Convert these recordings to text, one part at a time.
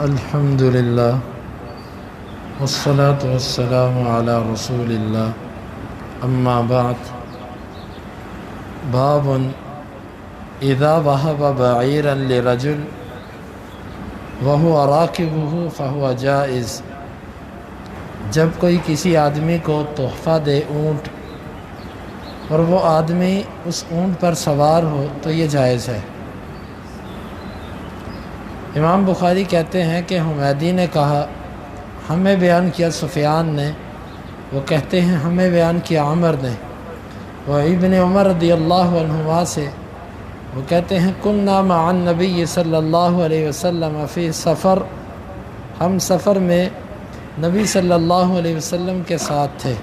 الحمد للہ والصلاة والسلام علی رسول اللہ اما بعد باب اذا وهب بعیرا لرجل وهو راکبہ فهو جائز، جب کوئی کسی آدمی کو تحفہ دے اونٹ اور وہ آدمی اس اونٹ پر سوار ہو تو یہ جائز ہے۔ امام بخاری کہتے ہیں کہ حمیدی نے کہا ہمیں بیان کیا سفیان نے، وہ کہتے ہیں ہمیں بیان کیا عمر نے، وہ ابن عمر رضی اللہ عنہما سے وہ کہتے ہیں کننا مع النبی صلی اللہ علیہ وسلم فی سفر، ہم سفر میں نبی صلی اللہ علیہ وسلم کے ساتھ تھے،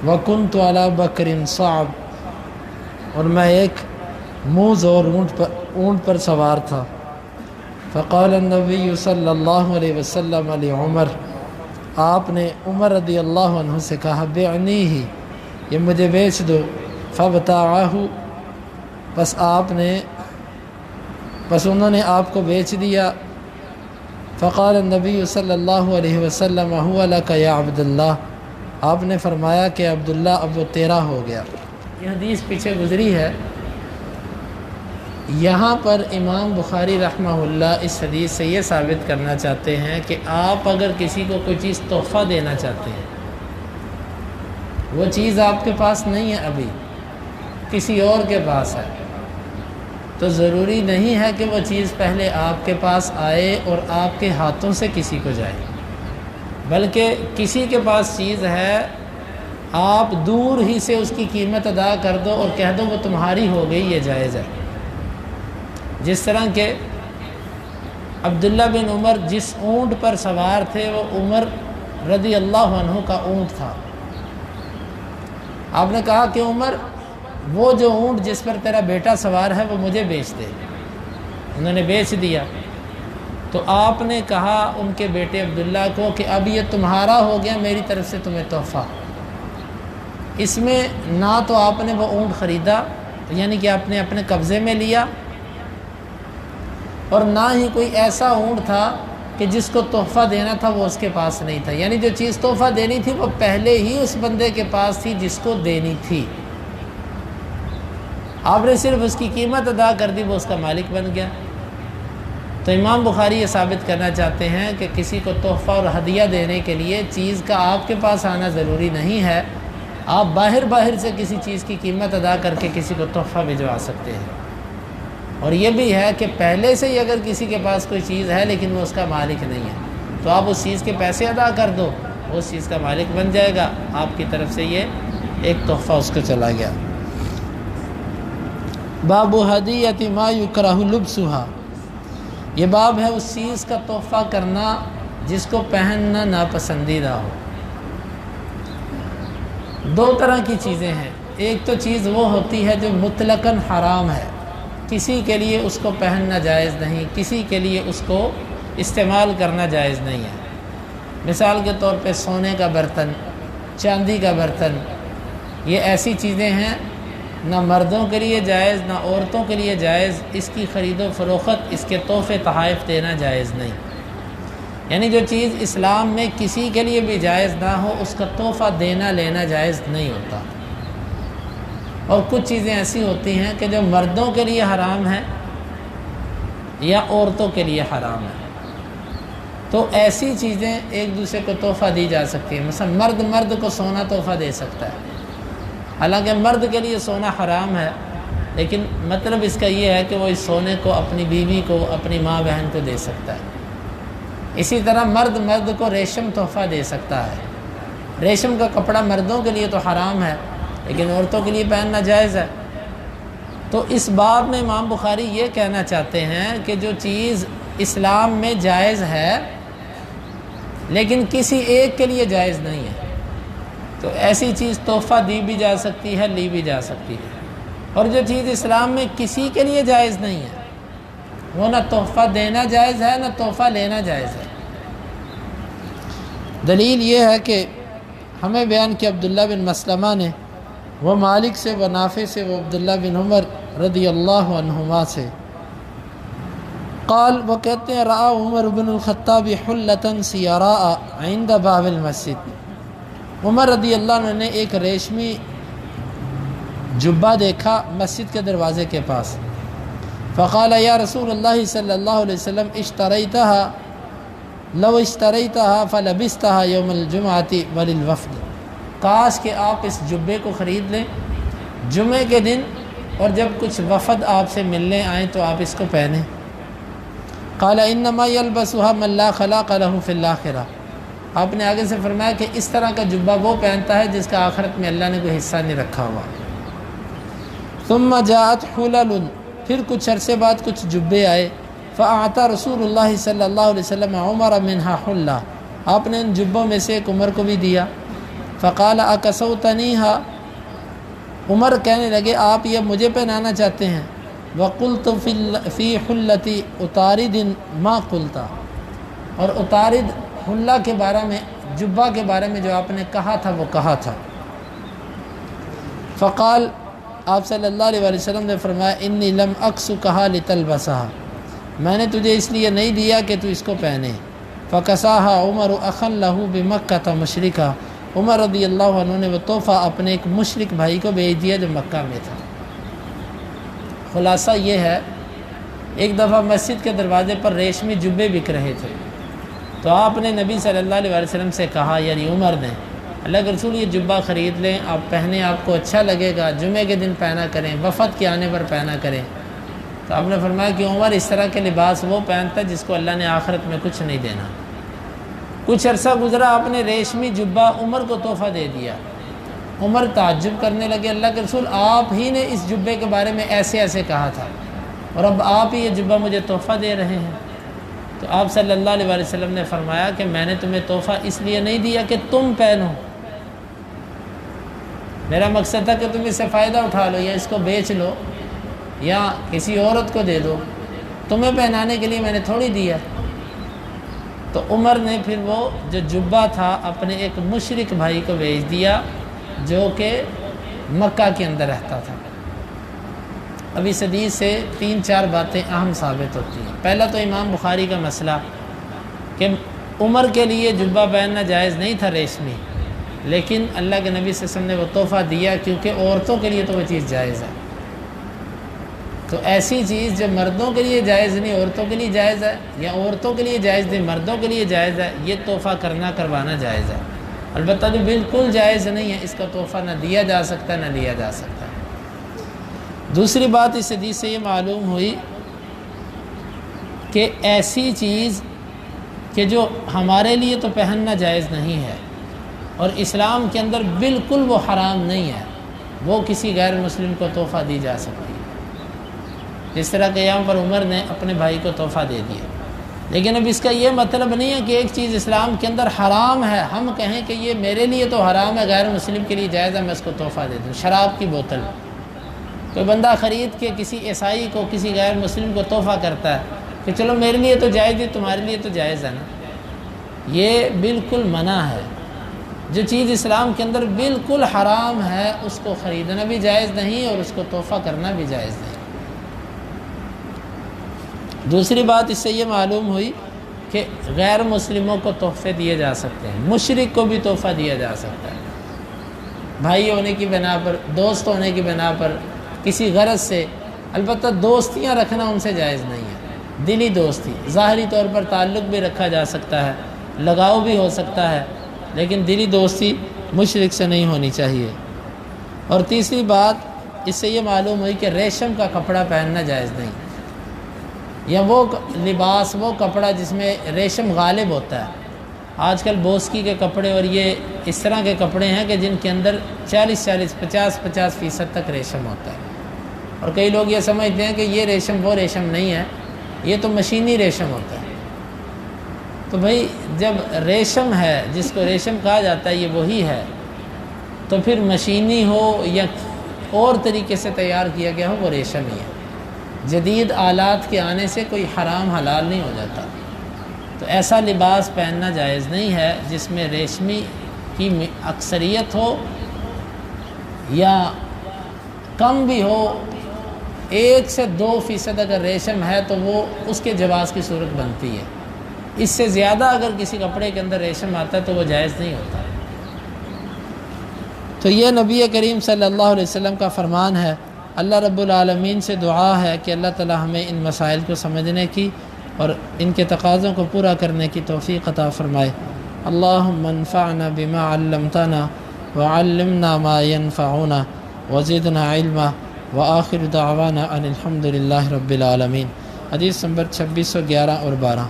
وکنت علی بکر صعب، اور میں ایک موز اور اونٹ پر سوار تھا، فقال النبی صلی اللہ علیہ وسلم علی عمر، آپ نے عمر رضی اللہ عنہ سے کہا بعنیہ، یہ مجھے بیچ دو، فابتاعہ، بس انہوں نے آپ کو بیچ دیا، فقال النبی صلی اللہ علیہ وسلم هو لک یا عبداللہ، آپ نے فرمایا کہ عبداللہ اب وہ تیرا ہو گیا۔ یہ حدیث پیچھے گزری ہے، یہاں پر امام بخاری رحمہ اللہ اس حدیث سے یہ ثابت کرنا چاہتے ہیں کہ آپ اگر کسی کو کوئی چیز تحفہ دینا چاہتے ہیں، وہ چیز آپ کے پاس نہیں ہے، ابھی کسی اور کے پاس ہے، تو ضروری نہیں ہے کہ وہ چیز پہلے آپ کے پاس آئے اور آپ کے ہاتھوں سے کسی کو جائے، بلکہ کسی کے پاس چیز ہے، آپ دور ہی سے اس کی قیمت ادا کر دو اور کہہ دو وہ تمہاری ہو گئی، یہ جائز ہے۔ جس طرح کہ عبداللہ بن عمر جس اونٹ پر سوار تھے وہ عمر رضی اللہ عنہ کا اونٹ تھا، آپ نے کہا کہ عمر وہ جو اونٹ جس پر تیرا بیٹا سوار ہے وہ مجھے بیچ دے، انہوں نے بیچ دیا، تو آپ نے کہا ان کے بیٹے عبداللہ کو کہ اب یہ تمہارا ہو گیا، میری طرف سے تمہیں تحفہ۔ اس میں نہ تو آپ نے وہ اونٹ خریدا، یعنی کہ آپ نے اپنے قبضے میں لیا، اور نہ ہی کوئی ایسا اونٹ تھا کہ جس کو تحفہ دینا تھا وہ اس کے پاس نہیں تھا، یعنی جو چیز تحفہ دینی تھی وہ پہلے ہی اس بندے کے پاس تھی جس کو دینی تھی، آپ نے صرف اس کی قیمت ادا کر دی، وہ اس کا مالک بن گیا۔ تو امام بخاری یہ ثابت کرنا چاہتے ہیں کہ کسی کو تحفہ اور ہدیہ دینے کے لیے چیز کا آپ کے پاس آنا ضروری نہیں ہے، آپ باہر سے کسی چیز کی قیمت ادا کر کے کسی کو تحفہ بھجوا سکتے ہیں۔ اور یہ بھی ہے کہ پہلے سے ہی اگر کسی کے پاس کوئی چیز ہے لیکن وہ اس کا مالک نہیں ہے تو آپ اس چیز کے پیسے ادا کر دو، وہ اس چیز کا مالک بن جائے گا، آپ کی طرف سے یہ ایک تحفہ اس کو چلا گیا۔ باب ہدیۃ ما یکرہ لبسها، یہ باب ہے اس چیز کا تحفہ کرنا جس کو پہننا ناپسندیدہ ہو۔ دو طرح کی چیزیں ہیں، ایک تو چیز وہ ہوتی ہے جو مطلقاً حرام ہے، کسی کے لیے اس کو پہننا جائز نہیں، کسی کے لیے اس کو استعمال کرنا جائز نہیں ہے۔ مثال کے طور پہ سونے کا برتن، چاندی کا برتن، یہ ایسی چیزیں ہیں نہ مردوں کے لیے جائز نہ عورتوں کے لیے جائز، اس کی خرید و فروخت، اس کے تحفے تحائف دینا جائز نہیں، یعنی جو چیز اسلام میں کسی کے لیے بھی جائز نہ ہو اس کا تحفہ دینا لینا جائز نہیں ہوتا۔ اور کچھ چیزیں ایسی ہوتی ہیں کہ جو مردوں کے لیے حرام ہیں یا عورتوں کے لیے حرام ہیں، تو ایسی چیزیں ایک دوسرے کو تحفہ دی جا سکتی ہیں۔ مثلا مرد کو سونا تحفہ دے سکتا ہے، حالانکہ مرد کے لیے سونا حرام ہے، لیکن مطلب اس کا یہ ہے کہ وہ اس سونے کو اپنی بیوی کو، اپنی ماں بہن کو دے سکتا ہے۔ اسی طرح مرد کو ریشم تحفہ دے سکتا ہے، ریشم کا کپڑا مردوں کے لیے تو حرام ہے لیکن عورتوں کے لیے پہننا جائز ہے۔ تو اس باب میں امام بخاری یہ کہنا چاہتے ہیں کہ جو چیز اسلام میں جائز ہے لیکن کسی ایک کے لیے جائز نہیں ہے، تو ایسی چیز تحفہ دی بھی جا سکتی ہے، لی بھی جا سکتی ہے۔ اور جو چیز اسلام میں کسی کے لیے جائز نہیں ہے وہ نہ تحفہ دینا جائز ہے نہ تحفہ لینا جائز ہے۔ دلیل یہ ہے کہ ہمیں بیان کیا عبداللہ بن مسلمہ نے، وہ مالک سے، وہ نافع سے، وہ عبداللہ بن عمر رضی اللہ عنہما سے، قال وہ کہتے ہیں رأى عمر بن الخطاب حلة سیراء عند باب المسجد، عمر رضی اللہ عنہ نے ایک ریشمی جبہ دیکھا مسجد کے دروازے کے پاس. فقال یا رسول اللہ صلی اللہ علیہ وسلم اشتریتها لو اشتریتها فلبستها یوم الجمعۃ وللوفد، کاش کہ آپ اس جبے کو خرید لیں جمعے کے دن، اور جب کچھ وفد آپ سے ملنے آئیں تو آپ اس کو پہنیں. قال انما يلبسها من لا خلاق له في الاخرہ، آپ نے آگے سے فرمایا کہ اس طرح کا جبہ وہ پہنتا ہے جس کا آخرت میں اللہ نے کوئی حصہ نہیں رکھا ہوا. ثم جاءت حلل، پھر کچھ عرصے بعد کچھ جبے آئے. فاعطى رسول اللہ صلی اللہ علیہ وسلم عمر منها حلہ، آپ نے ان جبوں میں سے ایک عمر کو بھی دیا. فقال اکسوتنیها، عمر کہنے لگے آپ یہ مجھے پہنانا چاہتے ہیں. وقلت فی حلتی اتارد ما قلت، اور اتارد حلہ کے بارے میں، جبہ کے بارے میں جو آپ نے کہا تھا وہ کہا تھا. فقال، آپ صلی اللہ علیہ وسلم نے فرمایا انی لم اکسکھا لتلبسھا، میں نے تجھے اس لیے نہیں دیا کہ تو اس کو پہنے. فکساھا عمر اخا لہ بمکہ مشرکا، عمر رضی اللہ عنہ نے وہ تحفہ اپنے ایک مشرک بھائی کو بھیج دیا جو مکہ میں تھا. خلاصہ یہ ہے، ایک دفعہ مسجد کے دروازے پر ریشمی جبے بک رہے تھے، تو آپ نے نبی صلی اللہ علیہ وسلم سے کہا، یعنی عمر نے، اللہ کے رسول یہ جبہ خرید لیں، آپ پہنیں، آپ کو اچھا لگے گا، جمعے کے دن پہنا کریں، وفد کے آنے پر پہنا کریں. تو آپ نے فرمایا کہ عمر اس طرح کے لباس وہ پہنتا جس کو اللہ نے آخرت میں کچھ نہیں دینا. کچھ عرصہ گزرا، آپ نے ریشمی جبہ عمر کو تحفہ دے دیا. عمر تعجب کرنے لگے، اللہ کے رسول آپ ہی نے اس جبے کے بارے میں ایسے ایسے کہا تھا، اور اب آپ ہی یہ جبہ مجھے تحفہ دے رہے ہیں. تو آپ صلی اللہ علیہ وسلم نے فرمایا کہ میں نے تمہیں تحفہ اس لیے نہیں دیا کہ تم پہنو، میرا مقصد تھا کہ تم اس سے فائدہ اٹھا لو، یا اس کو بیچ لو، یا کسی عورت کو دے دو، تمہیں پہنانے کے لیے میں نے تھوڑی دیا. تو عمر نے پھر وہ جو جبہ تھا اپنے ایک مشرک بھائی کو بھیج دیا جو کہ مکہ کے اندر رہتا تھا. اب اس حدیث سے 3-4 باتیں اہم ثابت ہوتی ہیں. پہلا تو امام بخاری کا مسئلہ کہ عمر کے لیے جبہ پہننا جائز نہیں تھا ریشمی، لیکن اللہ کے نبی صلی اللہ علیہ وسلم نے وہ تحفہ دیا کیونکہ عورتوں کے لیے تو وہ چیز جائز ہے. تو ایسی چیز جو مردوں کے لیے جائز نہیں عورتوں کے لیے جائز ہے، یا عورتوں کے لیے جائز نہیں مردوں کے لیے جائز ہے، یہ تحفہ کروانا جائز ہے. البتہ جو بالکل جائز نہیں ہے اس کا تحفہ نہ دیا جا سکتا نہ لیا جا سکتا. دوسری بات اس حدیث سے یہ معلوم ہوئی کہ ایسی چیز کہ جو ہمارے لیے تو پہننا جائز نہیں ہے اور اسلام کے اندر بالکل وہ حرام نہیں ہے، وہ کسی غیر مسلم کو تحفہ دی جا سکتی ہے. جس طرح کہ یہاں پر عمر نے اپنے بھائی کو تحفہ دے دیا. لیکن اب اس کا یہ مطلب نہیں ہے کہ ایک چیز اسلام کے اندر حرام ہے ہم کہیں کہ یہ میرے لیے تو حرام ہے غیر مسلم کے لیے جائز ہے میں اس کو تحفہ دے دوں. شراب کی بوتل کوئی بندہ خرید کے کسی عیسائی کو کسی غیر مسلم کو تحفہ کرتا ہے کہ چلو میرے لیے تو جائز ہے تمہارے لیے تو جائز ہے نا، یہ بالکل منع ہے. جو چیز اسلام کے اندر بالکل حرام ہے اس کو خریدنا بھی جائز نہیں اور اس کو تحفہ کرنا بھی جائز نہیں. دوسری بات اس سے یہ معلوم ہوئی کہ غیر مسلموں کو تحفے دیے جا سکتے ہیں، مشرک کو بھی تحفہ دیا جا سکتا ہے، بھائی ہونے کی بنا پر، دوست ہونے کی بنا پر، کسی غرض سے. البتہ دوستیاں رکھنا ان سے جائز نہیں ہے. دلی دوستی ظاہری طور پر تعلق بھی رکھا جا سکتا ہے، لگاؤ بھی ہو سکتا ہے، لیکن دلی دوستی مشرک سے نہیں ہونی چاہیے. اور تیسری بات اس سے یہ معلوم ہوئی کہ ریشم کا کپڑا پہننا جائز نہیں، یا وہ لباس وہ کپڑا جس میں ریشم غالب ہوتا ہے. آج کل بوسکی کے کپڑے اور یہ اس طرح کے کپڑے ہیں کہ جن کے اندر 40-50% تک ریشم ہوتا ہے، اور کئی لوگ یہ سمجھتے ہیں کہ یہ ریشم وہ ریشم نہیں ہے، یہ تو مشینی ریشم ہوتا ہے. تو بھائی جب ریشم ہے جس کو ریشم کہا جاتا ہے یہ وہی ہے، تو پھر مشینی ہو یا اور طریقے سے تیار کیا گیا ہو وہ ریشم ہی ہے. جدید آلات کے آنے سے کوئی حرام حلال نہیں ہو جاتا. تو ایسا لباس پہننا جائز نہیں ہے جس میں ریشمی کی اکثریت ہو یا کم بھی ہو 1 سے 2% اگر ریشم ہے تو وہ اس کے جواز کی صورت بنتی ہے، اس سے زیادہ اگر کسی کپڑے کے اندر ریشم آتا ہے تو وہ جائز نہیں ہوتا۔ تو یہ نبی کریم صلی اللہ علیہ وسلم کا فرمان ہے۔ اللہ رب العالمین سے دعا ہے کہ اللہ تعالی ہمیں ان مسائل کو سمجھنے کی اور ان کے تقاضوں کو پورا کرنے کی توفیق عطا فرمائے۔ اللہم انفعنا بما علمتنا وعلمنا ما ينفعنا وزدنا علما وآخر دعوانا ان الحمد للہ رب العالمین۔ حدیث نمبر 2611 اور 12۔